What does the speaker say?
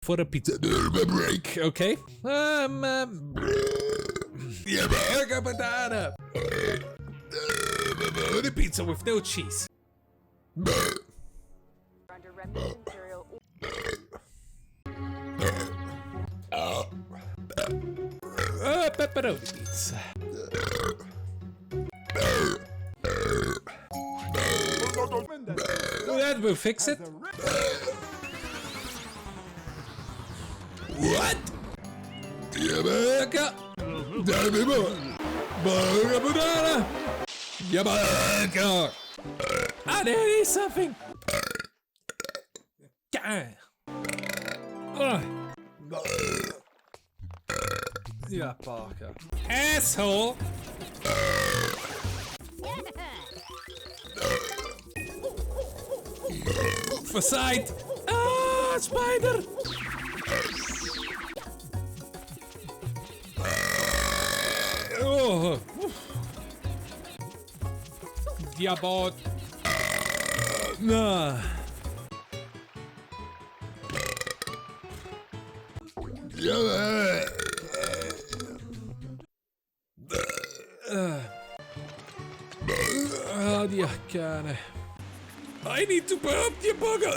for a pizza break, okay? Yeah, burger, banana. The pizza with no cheese. Under remnant imperial. Pepperoni pizza. That will fix it. What? Yeah, burger. Tell me more. Burger, banana. Yeah, burger. I need something. Yeah, Parker. Asshole! For sight! Ah, spider! Oh! Diabot! Nah! Die cane. I need to burp the bugger.